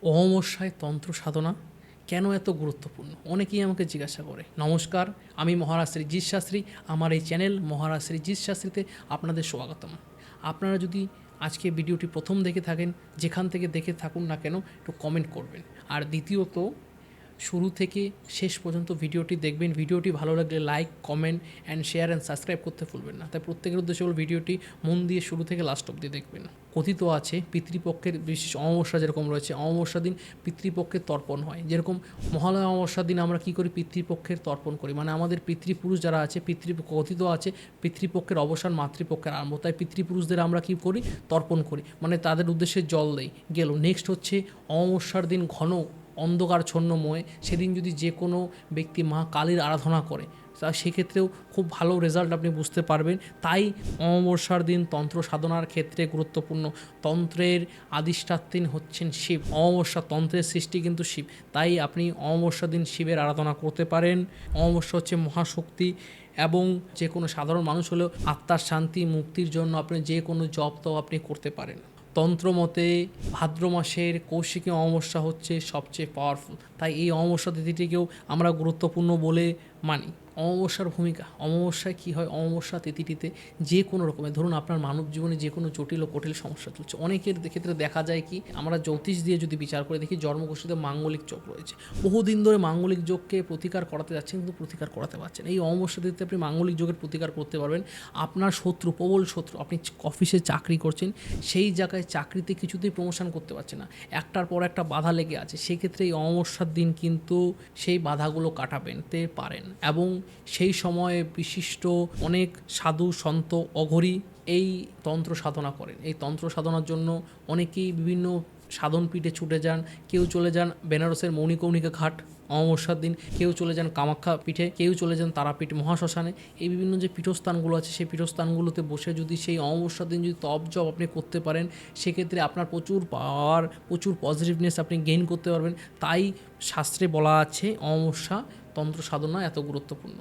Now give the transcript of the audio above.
অমাবস্যায় তন্ত্র সাধনা কেন এত গুরুত্বপূর্ণ? অনেকেই আমাকে জিজ্ঞাসা করে। নমস্কার, আমি মহারাজ শ্রীজিৎ শাস্ত্রী। আমার এই চ্যানেল মহারাজ শ্রীজিৎ শাস্ত্রীতে আপনাদের স্বাগতম। আপনারা যদি আজকে ভিডিওটি প্রথম দেখে থাকেন, যেখান থেকে দেখে থাকুন না কেন, একটু কমেন্ট করবেন। আর দ্বিতীয়ত, শুরু থেকে শেষ পর্যন্ত ভিডিওটি দেখবেন। ভিডিওটি ভালো লাগলে like, comment and share and subscribe করতে ভুলবেন না। তাই প্রত্যেকের উদ্দেশ্যে ভিডিওটি মন দিয়ে শুরু থেকে লাস্ট অবধি দেখবেন। কথিত আছে পিতৃপক্ষের বিশেষ অমাবস্যা যেরকম রয়েছে, অমাবস্যা দিন পিতৃপক্ষের তর্পণ হয়। যেরকম মহালয়া অমাবস্যার দিন আমরা কী করি? পিতৃপক্ষের তর্পণ করি। মানে আমাদের পিতৃপুরুষ যারা আছে, কথিত আছে পিতৃপক্ষের অবসান মাতৃপক্ষের আরম্ভ। তাই পিতৃপুরুষদের আমরা কী করি? তর্পণ করি, মানে তাদের উদ্দেশ্যে জল দেই। গেল নেক্সট হচ্ছে অমাবস্যার দিন ঘন অন্ধকারচ্ছন্নময়, সেদিন যদি যে কোনো ব্যক্তি মা কালীর আরাধনা করে, তা সেক্ষেত্রেও খুব ভালো রেজাল্ট আপনি বুঝতে পারবেন। তাই অমাবস্যার দিন তন্ত্র সাধনার ক্ষেত্রে গুরুত্বপূর্ণ। তন্ত্রের আদিষ্ঠাত্রী হচ্ছেন শিব। অমাবস্যা তন্ত্রের সৃষ্টি কিন্তু শিব। তাই আপনি অমাবস্যার দিন শিবের আরাধনা করতে পারেন। অমাবস্যা হচ্ছে মহাশক্তি, এবং যে কোনো সাধারণ মানুষ হলেও আত্মার শান্তি মুক্তির জন্য আপনি যে কোনো জপ তো আপনি করতে পারেন। তন্ত্রমতে ভাদ্র মাসের কৌশিকী অমাবস্যা হচ্ছে সবচেয়ে পাওয়ারফুল। তাই এই অমাবস্যা তিথিটিকেও আমরা গুরুত্বপূর্ণ বলে মানি। অমাবস্যার ভূমিকা, অমাবস্যায় কী হয়? অমাবস্যা তিথিটিতে যে কোনো রকমের, ধরুন আপনার মানব জীবনে যে কোনো জটিল ও কঠিন সমস্যা চলছে, অনেকের ক্ষেত্রে দেখা যায় কি, আমরা জ্যোতিষ দিয়ে যদি বিচার করে দেখি, জন্মকুষ্ঠিতে মাঙ্গলিক যোগ রয়েছে। বহুদিন ধরে মাঙ্গলিক যোগকে প্রতিকার করাতে যাচ্ছেন, কিন্তু প্রতিকার করাতে পারছেন। এই অমাবস্যা তিথিতে আপনি মাঙ্গলিক যোগের প্রতিকার করতে পারবেন। আপনার শত্রু, প্রবল শত্রু, আপনি অফিসে চাকরি করছেন, সেই জায়গায় চাকরিতে কিছুতেই প্রমোশন করতে পারছে না, একটার পর একটা বাধা লেগে আছে, সেক্ষেত্রে এই অমাবস্যার দিন কিন্তু সেই বাধাগুলো কাটাতে পারেন। এবং সেই সময়ে বিশিষ্ট অনেক সাধু সন্ত অঘরী এই তন্ত্র সাধনা করেন। এই তন্ত্র সাধনার জন্য অনেকেই বিভিন্ন সাধনপীঠে ছুটে যান। কেউ চলে যান বেনারসের মৌনিকর্ণিকা ঘাট অমাবস্যার দিন, কেউ চলে যান কামাখ্যা পীঠে, কেউ চলে যান তারাপীঠ মহাশ্মশানে। এই বিভিন্ন যে পীঠস্থানগুলো আছে, সেই পীঠস্থানগুলোতে বসে যদি সেই অমাবস্যার দিন যদি তপ জপ আপনি করতে পারেন, সেক্ষেত্রে আপনার প্রচুর পাওয়ার, প্রচুর পজিটিভনেস আপনি গেইন করতে পারবেন। তাই শাস্ত্রে বলা আছে অমাবস্যা তন্ত্র সাধনা এত গুরুত্বপূর্ণ।